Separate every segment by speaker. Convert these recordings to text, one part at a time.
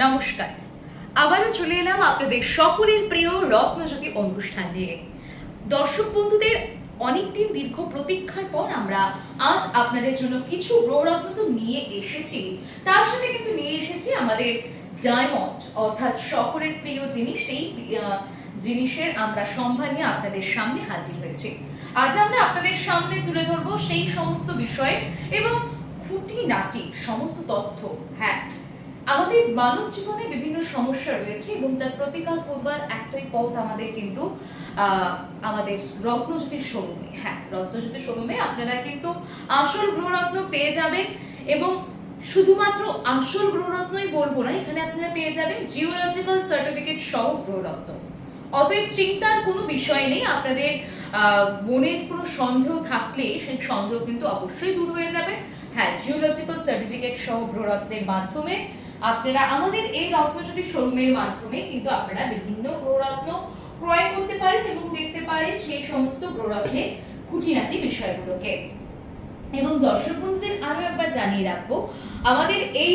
Speaker 1: নমস্কার, আবারও চলে এলাম আপনাদের সকলের প্রিয় রত্নজ্যোতি অনুষ্ঠান নিয়ে। দর্শক বন্ধুদের অনেকদিন দীর্ঘ প্রতীক্ষার পর আমরা আজ আপনাদের জন্য কিছু গ্রহরত্ন তো নিয়ে এসেছি, তার সাথে কিন্তু নিয়ে এসেছি আমাদের ডায়মন্ড, অর্থাৎ সকলের প্রিয় জিনিস। সেই জিনিসের আমরা সম্ভার নিয়ে আপনাদের সামনে হাজির হয়েছি। আজ আমরা আপনাদের সামনে তুলে ধরবো সেই সমস্ত বিষয় এবং খুঁটিনাটি সমস্ত তথ্য। হ্যাঁ, আমাদের মানব জীবনে বিভিন্ন সমস্যা রয়েছে এবং তার প্রতিকার করবার একটাই পথ আমাদের কিন্তু আমাদের রত্নজ্যোতি শোরুমে। হ্যাঁ, রত্নজ্যোতি শোরুমে আপনারা কিন্তু আসল গ্রহরত্ন পেয়ে যাবেন এবং শুধুমাত্র আসল গ্রহরত্নই বলবো না, এখানে আপনারা পেয়ে যাবেন জিওলজিক্যাল সার্টিফিকেট সহ গ্রহরত্ন। অতএব চিন্তার কোনো বিষয় নেই। আপনাদের মনে কোনো সন্দেহ থাকলে সেই সন্দেহ কিন্তু অবশ্যই দূর হয়ে যাবে। হ্যাঁ, জিওলজিক্যাল সার্টিফিকেট সহ গ্রহরত্নের মাধ্যমে আপনারা আমাদের এই রত্নজ্যোতি শোরুমের মাধ্যমে কিন্তু আপনারা বিভিন্ন গ্রহরত্ন ক্রয় করতে পারেন এবং দেখতে পারেন সেই সমস্ত গ্রহরত্নের খুঁটিনাটি বিষয়গুলোকে। এবং দর্শক বন্ধুদের আরো একবার জানিয়ে রাখবো, আমাদের এই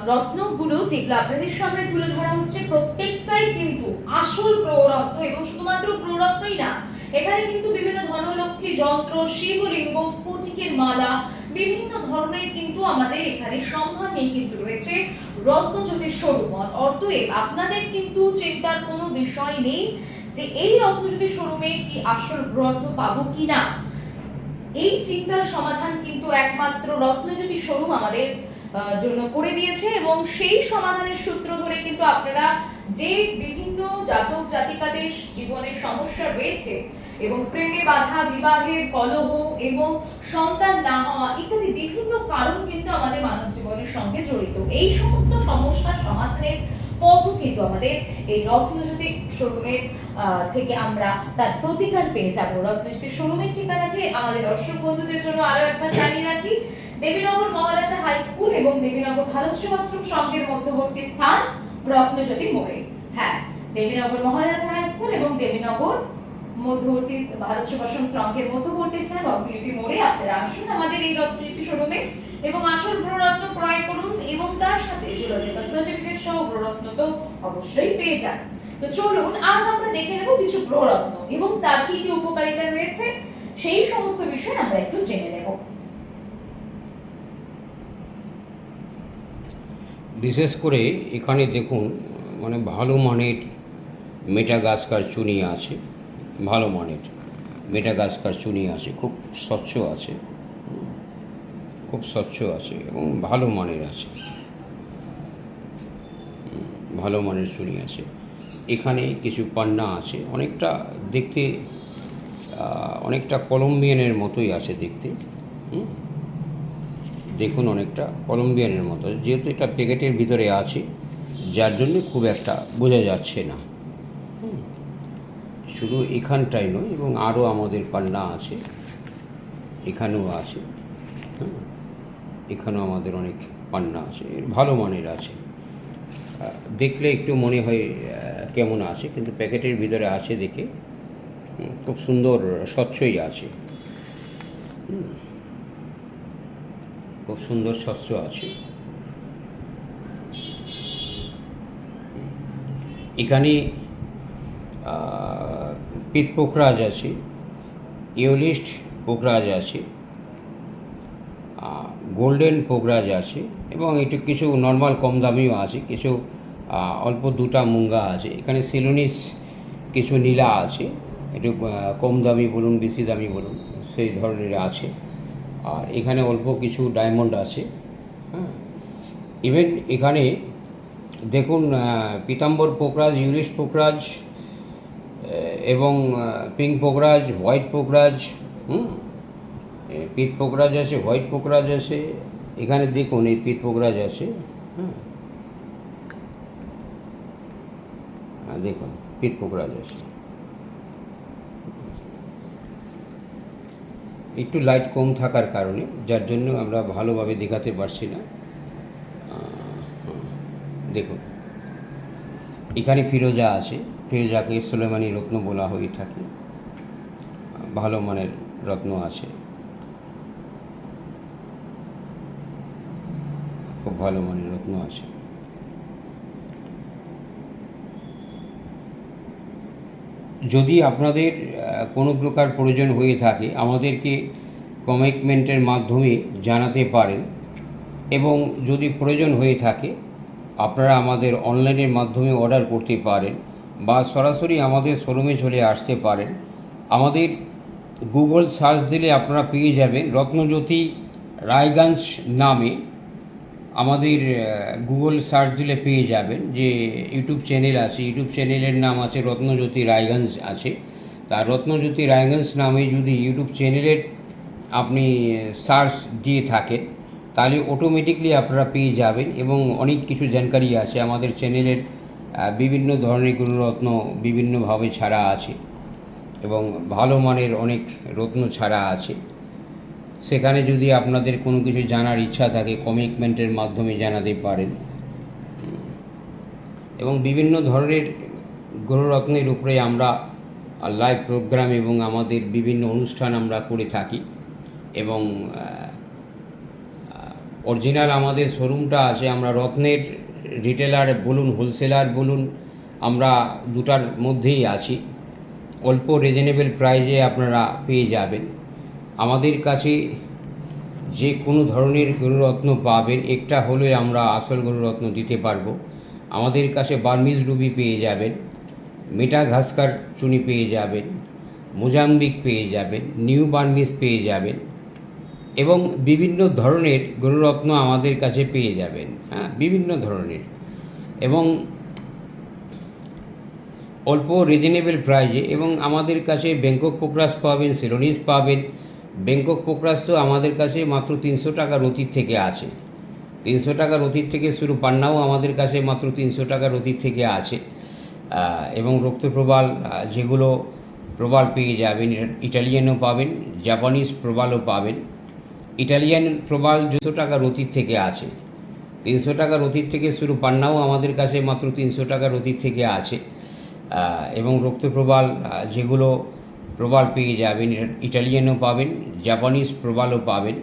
Speaker 1: রত্নগুলো যেগুলো আপনাদের সামনে তুলে ধরা হচ্ছে প্রত্যেকটাই কিন্তু আসল গ্রহরত্ন। এবং শুধুমাত্র গ্রহরত্নই না, এখানে কিন্তু বিভিন্ন ধনলক্ষ্মী যন্ত্র, শিবলিঙ্গ, স্ফটিকের মালা, বিভিন্ন ধরনের কিন্তু আমাদের এখানে সম্ভার নিয়ে কিন্তু রয়েছে রত্নজ্যোতির শোরুম। অতএব আপনাদের কিন্তু চিন্তার কোনো বিষয় নেই যে এই রত্নজ্যোতির শোরুমে কি আসল রত্ন পাবো কিনা। এই চিন্তার সমাধান কিন্তু একমাত্র রত্নজ্যোতি শোরুম আমাদের জন্য করে দিয়েছে এবং সেই সমাধানের সূত্র ধরে কিন্তু আপনারা যে বিভিন্ন জাতক জাতিকাদের জীবনের সমস্যা রয়েছে এবং প্রেমে বাধা, বিবাহের কলহ এবং সন্তান না হওয়া ইত্যাদি বিভিন্ন কারণ কিন্তু আমাদের মানব জীবনের সঙ্গে জড়িত, এই সমস্ত সমস্যার সমাধানের পথও কিন্তু আমাদের এই রত্নজ্যোতি শোরুমের থেকে আমরা তার প্রতিকার পেয়ে যাব। রত্নজ্যোতি শোরুমের ঠিকানাটি আমাদের দর্শক বন্ধুদের জন্য আরো একবার জানিয়ে রাখি। দেবীনগর মহারাজা হাই স্কুল এবং দেবীনগর ভারত সেবাশ্রম সংঘের মধ্যবর্তী স্থান রত্নজ্যোতি মোড়ে। হ্যাঁ, দেবীনগর মহারাজা হাই স্কুল এবং দেবীনগর মধ্যবর্তী ভারত সেবাশ্রম সংঘের মধ্যবর্তী স্থান রত্নজ্যোতি মোড়ে আপনারা আসুন আমাদের এই রত্নজ্যোতি শোরুমে এবং আসল গ্রহরত্ন ক্রয় করুন এবং তার সাথে জিওলজিক্যাল সার্টিফিকেট সহ গ্রহরত্ন তো অবশ্যই পেয়ে যান। তো চলুন আজ আমরা দেখে নেব কিছু গ্রহরত্ন এবং তার কি কি উপকারিতা রয়েছে সেই সমস্ত বিষয় আমরা একটু জেনে নেব।
Speaker 2: বিশেষ করে এখানে দেখুন, মানে ভালো মানের মেটাগাস্কার চুনি আছে, ভালো মানের মেটাগাস্কার চুনি আছে, খুব স্বচ্ছ আছে, খুব স্বচ্ছ আছে এবং ভালো মানের আছে, ভালো মানের চুনি আছে। এখানে কিছু পান্না আছে, অনেকটা দেখতে অনেকটা কলম্বিয়ানের মতোই আছে দেখতে। দেখুন, অনেকটা কলম্বিয়ানের মতো, যেহেতু এটা প্যাকেটের ভিতরে আছে যার জন্য খুব একটা বোঝা যাচ্ছে না। শুধু এখানটাই নয়, এবং আরও আমাদের পান্না আছে, এখানেও আছে। এখানেও আমাদের অনেক পান্না আছে, ভালো মানের আছে। দেখলে একটু মনে হয় কেমন আছে, কিন্তু প্যাকেটের ভিতরে আছে দেখে খুব সুন্দর স্বচ্ছই আছে, খুব সুন্দর স্বচ্ছ আছে। এখানে পিত পোখরাজ আছে, ইউলিস্ট পোখরাজ আছে, গোল্ডেন পোখরাজ আছে এবং একটু কিছু নর্মাল কম দামিও আছে, কিছু অল্প দুটা মুঙ্গা আছে। এখানে সিলোনিস কিছু নীলা আছে, একটু কম দামি বলুন বেশি দামি বলুন সেই ধরনের আছে। আর এখানে অল্প কিছু ডায়মন্ড আছে। হ্যাঁ, ইভেন এখানে দেখুন পীতাম্বর পোখরাজ, ইউলিশ পোখরাজ এবং পিঙ্ক পোখরাজ, হোয়াইট পোখরাজ, পিত পোখরাজ আছে, হোয়াইট পোখরাজ আছে। এখানে দেখুন এই পিত পোখরাজ আছে। হ্যাঁ, দেখুন পিত পোখরাজ আছে। একটু লাইট কম থাকার কারণে যার জন্য আমরা ভালোভাবে দেখাতে পারছি না। দেখুন এখানে ফিরোজা আছে, ফিরোজাকে সুলেমানি রত্ন বলা হয়ে থাকে, ভালো মানের রত্ন আছে, খুব ভালো মানের রত্ন আছে। যদি আপনাদের কোনো প্রকার প্রয়োজন হয়ে থাকে আমাদেরকে কমিটমেন্টের মাধ্যমে জানাতে পারেন, এবং যদি প্রয়োজন হয়ে থাকে আপনারা আমাদের অনলাইনের মাধ্যমে অর্ডার করতে পারেন বা সরাসরি আমাদের শোরুমে চলে আসতে পারেন। আমাদের গুগল সার্চ দিলে আপনারা পেয়ে যাবেন রত্নজ্যোতি রায়গঞ্জ নামে। আমাদের গুগল সার্চ দিলে পেয়ে যাবেন যে ইউটিউব চ্যানেল আছে, ইউটিউব চ্যানেলের নাম আছে রত্নজ্যোতি রায়গঞ্জ আছে। তার রত্নজ্যোতি রায়গঞ্জ নামে যদি ইউটিউব চ্যানেলের আপনি সার্চ দিয়ে থাকেন তাহলে অটোমেটিকলি আপনারা পেয়ে যাবেন, এবং অনেক কিছু জানকারি আছে আমাদের চ্যানেলের। বিভিন্ন ধরনের গুণরত্ন বিভিন্নভাবে ছাড়া আছে এবং ভালো মানের অনেক রত্ন ছাড়া আছে। সেখানে যদি আপনাদের কোনো কিছু জানার ইচ্ছা থাকে কমিটমেন্টের মাধ্যমে জানাতে পারেন, এবং বিভিন্ন ধরনের গ্রহরত্নের উপরে আমরা লাইভ প্রোগ্রাম এবং আমাদের বিভিন্ন অনুষ্ঠান আমরা করে থাকি। এবং অরিজিনাল আমাদের শোরুমটা আছে, আমরা রত্নের রিটেলার বলুন হোলসেলার বলুন আমরা দুটার মধ্যেই আছি। অল্প রিজনেবল প্রাইজে আপনারা পেয়ে যাবেন। আমাদের কাছে যে কোনো ধরনের গরুরত্ন পাবেন, একটা হলে আমরা আসল গরুরত্ন দিতে পারবো। আমাদের কাছে বার্মিজ রুবি পেয়ে যাবেন, মেটা ঘাসকার চুনি পেয়ে যাবেন, মোজাম্বিক পেয়ে যাবেন, নিউ বার্মিজ পেয়ে যাবেন, এবং বিভিন্ন ধরনের গরুরত্ন আমাদের কাছে পেয়ে যাবেন। বিভিন্ন ধরনের এবং অল্প রিজনেবল প্রাইজে। এবং আমাদের কাছে ব্যাংকক পোকরাস পাবেন, সিলোনিস পাবেন। ব্যাংকক পোকরাস তো আমাদের কাছে মাত্র 300 টাকার অতীত থেকে আছে। 300 টাকার অতীত থেকে শুরু। পান্নাও আমাদের কাছে মাত্র 300 টাকার অতীত থেকে আছে। এবং রক্তপ্রবাল যেগুলো প্রবাল পেয়ে যাবেন, ইটালিয়ানও পাবেন, জাপানিজ প্রবালও পাবেন। ইটালিয়ান প্রবাল 200 টাকার অতীত থেকে আছে। 300 টাকার অতীত থেকে শুরু। পান্নাও আমাদের কাছে মাত্র 300 টাকার অতীত থেকে আছে। এবং রক্তপ্রবাল যেগুলো প্রবাল পেয়ে যাবেন, ইটালিয়ানও পাবেন, জাপানিজ প্রবালও পাবেন।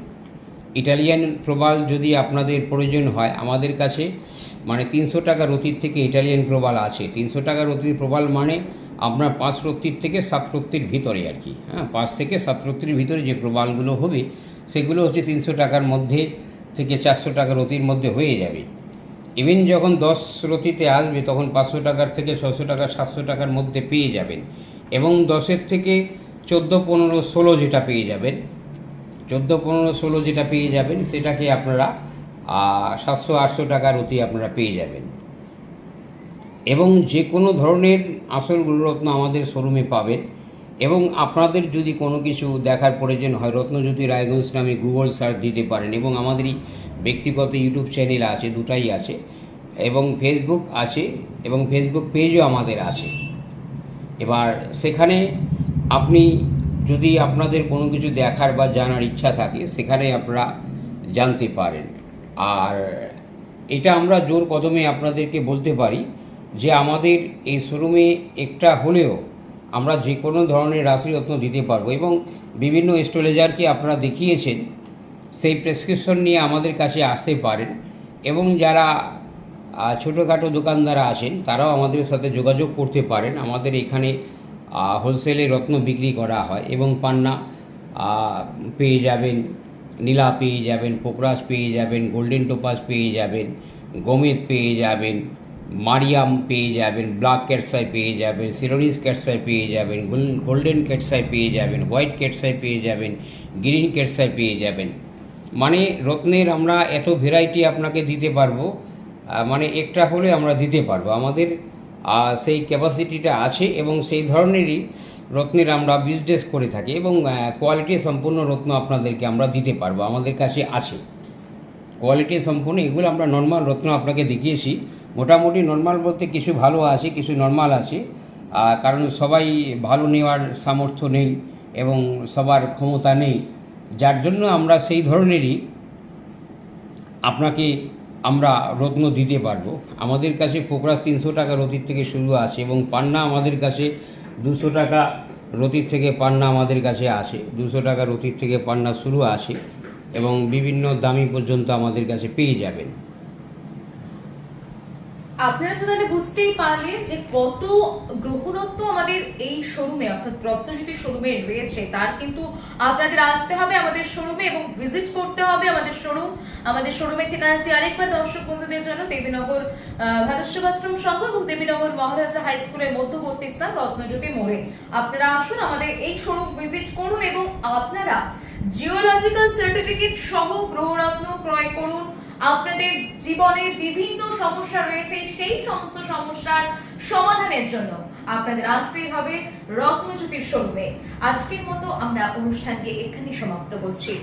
Speaker 2: ইটালিয়ান প্রবাল যদি আপনাদের প্রয়োজন হয় আমাদের কাছে 300 টাকার অতীত থেকে ইটালিয়ান প্রবাল আছে। 300 টাকার অতীত প্রবাল মানে আপনার 5 রত্তির থেকে 7 রত্তির ভিতরে আর কি। 5 থেকে 7 রত্তির ভিতরে যে প্রবালগুলো হবে সেগুলো হচ্ছে 300 টাকার মধ্যে থেকে 400 টাকার অতির মধ্যে হয়ে যাবে। ইভেন যখন 10 রতিতে আসবে তখন 500 টাকার থেকে 600 টাকা 700 টাকার মধ্যে পেয়ে যাবেন। এবং 10-এর থেকে 14, 15, 16 যেটা পেয়ে যাবেন, 14, 15, 16 যেটা পেয়ে যাবেন সেটাকে আপনারা 700-800 টাকার অতি আপনারা পেয়ে যাবেন। এবং যে কোনো ধরনের আসল গুণরত্ন আমাদের শোরুমে পাবেন। এবং আপনাদের যদি কোনো কিছু দেখার প্রয়োজন হয় রত্নজ্যোতি রায়গঞ্জ নামে গুগল সার্চ দিতে পারেন। এবং আমাদেরই ব্যক্তিগত ইউটিউব চ্যানেল আছে, দুটাই আছে, এবং ফেসবুক আছে, এবং ফেসবুক পেজও আমাদের আছে। এবার সেখানে আপনি যদি আপনাদের কোনো কিছু দেখার বা জানার ইচ্ছা থাকে সেখানে আপনারা জানতে পারেন। আর এটা আমরা জোর কদমে আপনাদেরকে বলতে পারি যে আমাদের এই শোরুমে একটা হলেও আমরা যে কোনো ধরনের রাশিরত্ন দিতে পারবো। এবং বিভিন্ন অ্যাস্ট্রোলজারকে আপনারা দেখিয়েছেন, সেই প্রেসক্রিপশন নিয়ে আমাদের কাছে আসতে পারেন। এবং যারা ছোটোখাটো দোকানদার আছেন তারাও আমাদের সাথে যোগাযোগ করতে পারেন। আমাদের এখানে হোলসেলে রত্ন বিক্রি করা হয়। এবং পান্না পেয়ে যাবেন, নীলা পেয়ে যাবেন, পোকরাস পেয়ে যাবেন, গোল্ডেন টোপাস পেয়ে যাবেন, গোমেদ পেয়ে যাবেন, মারিয়াম পেয়ে যাবেন, ব্ল্যাক ক্যাটসাই পেয়ে যাবেন, সিলোনিস ক্যাটসাই পেয়ে যাবেন, গোল্ডেন ক্যাটসাই পেয়ে যাবেন, হোয়াইট ক্যাটসাই পেয়ে যাবেন, গ্রিন ক্যাটসাই পেয়ে যাবেন। রত্নের আমরা এত ভ্যারাইটি আপনাকে দিতে পারবো, একটা হলে আমরা দিতে পারবো। আমাদের সেই ক্যাপাসিটিটা আছে এবং সেই ধরনেরই রত্নের আমরা বিজনেস করে থাকি। এবং কোয়ালিটি সম্পূর্ণ রত্ন আপনাদেরকে আমরা দিতে পারবো, আমাদের কাছে আছে কোয়ালিটি সম্পূর্ণ। এগুলো আমরা নর্মাল রত্ন আপনাকে দেখিয়েছি। মোটামুটি নর্মাল বলতে কিছু ভালো আছে, কিছু নর্মাল আছে, কারণ সবাই ভালো নেওয়ার সামর্থ্য নেই এবং সবার ক্ষমতা নেই, যার জন্য আমরা সেই ধরনেরই আপনাকে আমরা রত্ন দিতে পারবো। আমাদের কাছে পোকরাস 300 টাকা রতির থেকে শুরু আছে। এবং পান্না আমাদের কাছে 200 টাকা রতির থেকে পান্না আমাদের কাছে আছে। 200 টাকা রতির থেকে পান্না শুরু আছে এবং বিভিন্ন দামি পর্যন্ত আমাদের কাছে পেয়ে যাবেন।
Speaker 1: আপনারা তো তাহলে বুঝতেই পারলেন যে কত গ্রহণত্ব আমাদের এই শোরুমে অর্থাৎ রত্নজ্যোতি শোরুমে রয়েছে। তার কিন্তু আপনাদের আসতে হবে আমাদের শোরুমে এবং ভিজিট করতে হবে আমাদের শোরুম। আমাদের শোরুমের ঠিকানাটি আরেকবার দর্শক বন্ধুদের জন্য দেবীনগর ভারত সেবাশ্রম সংঘ এবং দেবীনগর মহারাজা হাই স্কুলের মধ্যবর্তী স্থান রত্নজ্যোতি মোড়ে। আপনারা আসুন, আমাদের এই শোরুম ভিজিট করুন এবং আপনারা জিওলজিক্যাল সার্টিফিকেট সহ গ্রহরত্ন ক্রয় করুন। আপনাদের জীবনে বিভিন্ন সমস্যা রয়েছে, সেই সমস্ত সমস্যার সমাধানের জন্য আপনাদের আসতেই হবে রত্নজ্যোতির শোরুমে। আজকের মতো আমরা অনুষ্ঠানকে এখানেই সমাপ্ত করছি।